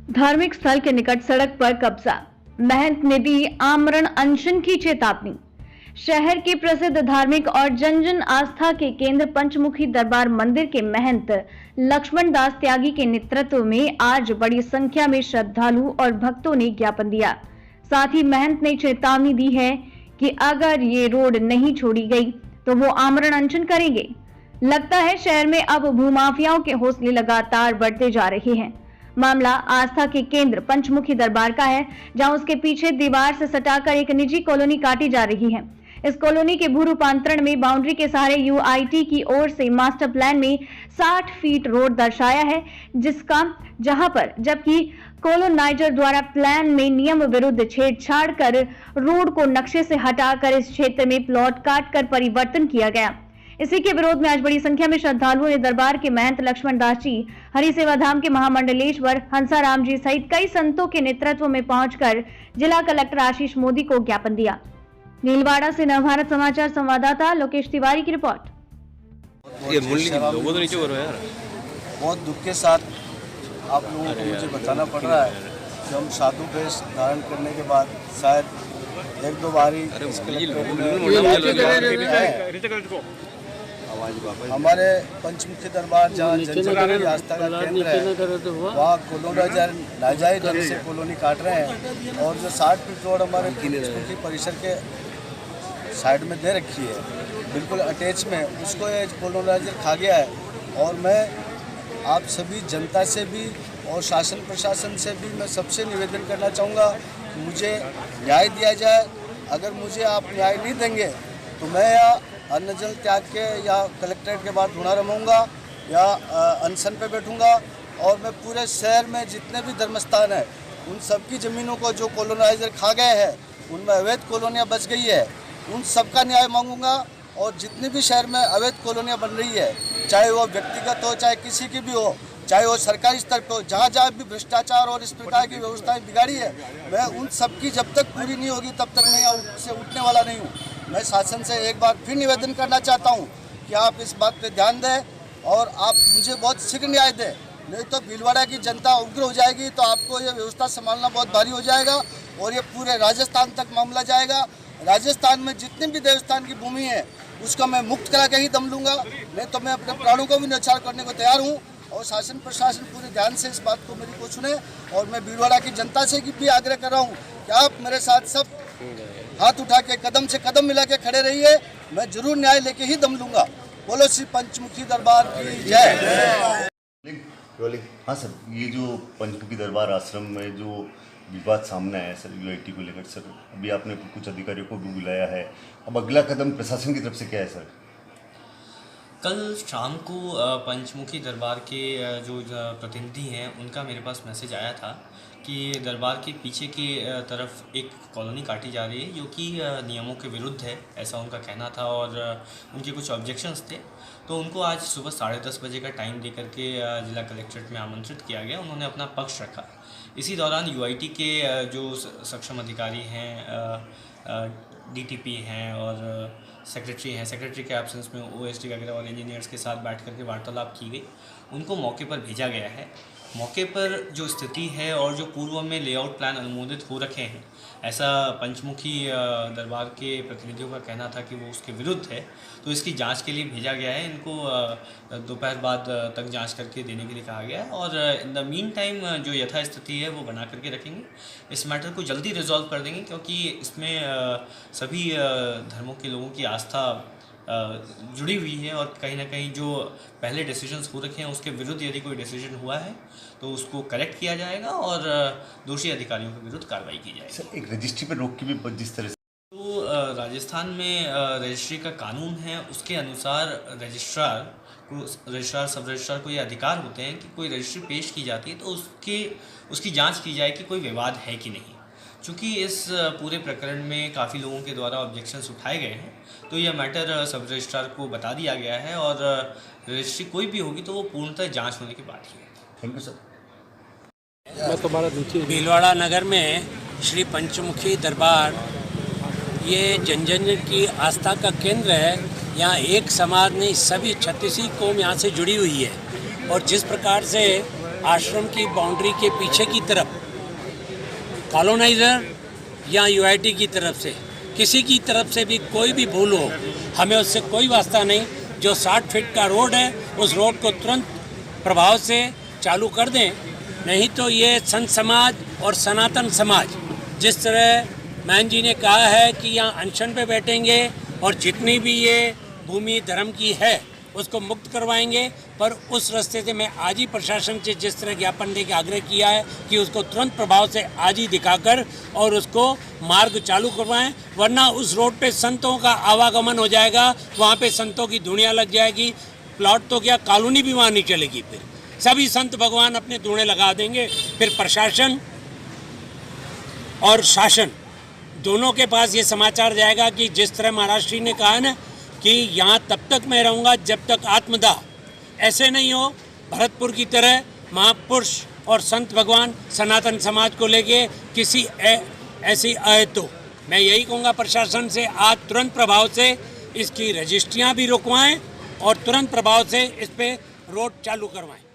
धार्मिक स्थल के निकट सड़क पर कब्जा, महंत ने दी आमरण अनशन की चेतावनी। शहर के प्रसिद्ध धार्मिक और जन जन आस्था के केंद्र पंचमुखी दरबार मंदिर के महंत लक्ष्मण दास त्यागी के नेतृत्व में आज बड़ी संख्या में श्रद्धालु और भक्तों ने ज्ञापन दिया। साथ ही महंत ने चेतावनी दी है कि अगर ये रोड नहीं छोड़ी गई तो वो आमरण अनशन करेंगे। लगता है शहर में अब भूमाफियाओं के हौसले लगातार बढ़ते जा रहे हैं। मामला आस्था के केंद्र पंचमुखी दरबार का है, जहां उसके पीछे दीवार से सटाकर एक निजी कॉलोनी काटी जा रही है। इस कॉलोनी के भू रूपांतरण में बाउंड्री के सहारे यूआईटी की ओर से मास्टर प्लान में 60 फीट रोड दर्शाया है, जबकि कॉलोनाइजर द्वारा प्लान में नियम विरुद्ध छेड़छाड़ कर रोड को नक्शे से हटाकर इस क्षेत्र में प्लॉट काटकर परिवर्तन किया गया। इसी के विरोध में आज बड़ी संख्या में श्रद्धालुओं ने दरबार के महंत लक्ष्मण दास जी, हरि सेवा धाम के महामंडलेश्वर हंसाराम जी सहित कई संतों के नेतृत्व में पहुंचकर जिला कलेक्टर आशीष मोदी को ज्ञापन दिया। नीलवाड़ा से नवभारत समाचार संवाददाता लोकेश तिवारी की रिपोर्ट। बहुत दुख के साथ आप लोगों को मुझे बताना पड़ रहा है कि हम साधु वेश धारण करने के बाद शायद एक दो बारी हमारे पंचमुखी दरबार जहाँ जनजाति आस्था का केंद्र है, वहाँ कॉलोनाइजर नाजायज ढंग से कॉलोनी काट रहे हैं और जो 60 फीट रोड हमारे पंचमुखी परिसर के साइड में दे रखी है, बिल्कुल अटैच में, उसको ये कॉलोनाइजर खा गया है। और मैं आप सभी जनता से भी और शासन प्रशासन से भी मैं सबसे निवेदन करना चाहूँगा कि मुझे न्याय दिया जाए। अगर मुझे आप न्याय नहीं देंगे तो मैं या अन्न जल त्याग के या कलेक्ट्रेट के बाद ढूंढा रमूँगा या अनशन पे बैठूँगा। और मैं पूरे शहर में जितने भी धर्मस्थान हैं उन सबकी ज़मीनों को जो कॉलोनाइजर खा गए हैं, उनमें अवैध कॉलोनियाँ बच गई है, उन सबका न्याय मांगूंगा। और जितनी भी शहर में अवैध कॉलोनियाँ बन रही है, चाहे वो व्यक्तिगत हो चाहे किसी की भी हो, चाहे वो सरकारी स्तर पर हो, जहाँ जहाँ भी भ्रष्टाचार और इस प्रकार की व्यवस्थाएं बिगाड़ी है, मैं उन सबकी जब तक पूरी नहीं होगी तब तक मैं उससे उठने वाला नहीं हूँ। मैं शासन से एक बार फिर निवेदन करना चाहता हूँ कि आप इस बात पे ध्यान दें और आप मुझे बहुत शीघ्र न्याय दें, नहीं तो भीलवाड़ा की जनता उग्र हो जाएगी। तो आपको ये व्यवस्था संभालना बहुत भारी हो जाएगा और ये पूरे राजस्थान तक मामला जाएगा। राजस्थान में जितने भी देवस्थान की भूमि है उसका मैं मुक्त करा के ही दम लूँगा, नहीं तो मैं अपने प्राणों को भी न्यौछावर करने को तैयार हूँ। और शासन प्रशासन पूरे ध्यान से इस बात को मेरी को सुने। और मैं भीलवाड़ा की जनता से भी आग्रह कर रहा हूँ कि आप मेरे साथ सब हाथ उठा के कदम से कदम मिला के खड़े रहिए, मैं जरूर न्याय लेके ही दम लूँगा। बोलो श्री पंचमुखी दरबार की जय। हाँ सर, ये जो पंचमुखी दरबार आश्रम में जो विवाद सामने आया सर यूआईटी को लेकर, सर अभी आपने कुछ अधिकारियों को भी बुलाया है, अब अगला कदम प्रशासन की तरफ से क्या है सर? कल शाम को पंचमुखी दरबार के जो प्रतिनिधि हैं उनका मेरे पास मैसेज आया था कि दरबार के पीछे की तरफ एक कॉलोनी काटी जा रही है जो कि नियमों के विरुद्ध है, ऐसा उनका कहना था। और उनके कुछ ऑब्जेक्शंस थे, तो उनको आज सुबह 10:30 बजे का टाइम दे करके जिला कलेक्ट्रेट में आमंत्रित किया गया। उन्होंने अपना पक्ष रखा। इसी दौरान यूआईटी के जो सक्षम अधिकारी हैं, डीटीपी हैं और सेक्रेटरी हैं, सेक्रेटरी के एब्सेंस में ओएसडी वगैरह और इंजीनियर्स के साथ बैठ करके वार्तालाप की गई। उनको मौके पर भेजा गया है। मौके पर जो स्थिति है और जो पूर्व में लेआउट प्लान अनुमोदित हो रखे हैं, ऐसा पंचमुखी दरबार के प्रतिनिधियों का कहना था कि वो उसके विरुद्ध है, तो इसकी जांच के लिए भेजा गया है। इनको दोपहर बाद तक जांच करके देने के लिए कहा गया है। और इन द मीन टाइम जो यथास्थिति है वो बना करके रखेंगे। इस मैटर को जल्दी रिजॉल्व कर देंगे, क्योंकि इसमें सभी धर्मों के लोगों की आस्था जुड़ी हुई है और कहीं ना कहीं जो पहले डिसीजंस हो रखे हैं उसके विरुद्ध यदि कोई डिसीजन हुआ है तो उसको करेक्ट किया जाएगा और दोषी अधिकारियों के विरुद्ध कार्रवाई की जाएगी। सर एक रजिस्ट्री पर रोक की भी जिस तरह से तो राजस्थान में रजिस्ट्री का कानून है, उसके अनुसार रजिस्ट्रार सब रजिस्ट्रार को ये अधिकार होते हैं कि कोई रजिस्ट्री पेश की जाती है तो उसकी जाँच की जाए कि कोई विवाद है कि नहीं। चूँकि इस पूरे प्रकरण में काफ़ी लोगों के द्वारा ऑब्जेक्शंस उठाए गए हैं, तो यह मैटर सब रजिस्ट्रार को बता दिया गया है और रजिस्ट्री कोई भी होगी तो वो पूर्णतः जांच होने के बाद ही है। Thank you sir. भीलवाड़ा नगर में श्री पंचमुखी दरबार ये जन जन की आस्था का केंद्र है। यहाँ एक समाज नहीं, सभी 36 कौम यहाँ से जुड़ी हुई है। और जिस प्रकार से आश्रम की बाउंड्री के पीछे की तरफ कॉलोनाइज़र या यूआईटी की तरफ से किसी की तरफ से भी कोई भी भूल हो, हमें उससे कोई वास्ता नहीं। जो 60 फीट का रोड है उस रोड को तुरंत प्रभाव से चालू कर दें, नहीं तो ये संत समाज और सनातन समाज जिस तरह मैन जी ने कहा है कि यहाँ अनशन पे बैठेंगे और जितनी भी ये भूमि धर्म की है उसको मुक्त करवाएंगे, पर उस रास्ते से मैं आज ही प्रशासन से जिस तरह ज्ञापन दे के आग्रह किया है कि उसको तुरंत प्रभाव से आज ही दिखाकर और उसको मार्ग चालू करवाएं, वरना उस रोड पे संतों का आवागमन हो जाएगा, वहाँ पे संतों की धुनिया लग जाएगी। प्लॉट तो क्या, कॉलोनी भी वहाँ नहीं चलेगी, फिर सभी संत भगवान अपने धुने लगा देंगे। फिर प्रशासन और शासन दोनों के पास ये समाचार जाएगा कि जिस तरह महाराष्ट्र ने कहा है ना कि यहाँ तब तक मैं रहूँगा जब तक आत्मदाह, ऐसे नहीं हो भरतपुर की तरह महापुरुष और संत भगवान सनातन समाज को लेके किसी ऐसी आए। तो मैं यही कहूँगा प्रशासन से, आज तुरंत प्रभाव से इसकी रजिस्ट्रियाँ भी रुकवाएं और तुरंत प्रभाव से इस पे रोड चालू करवाएं।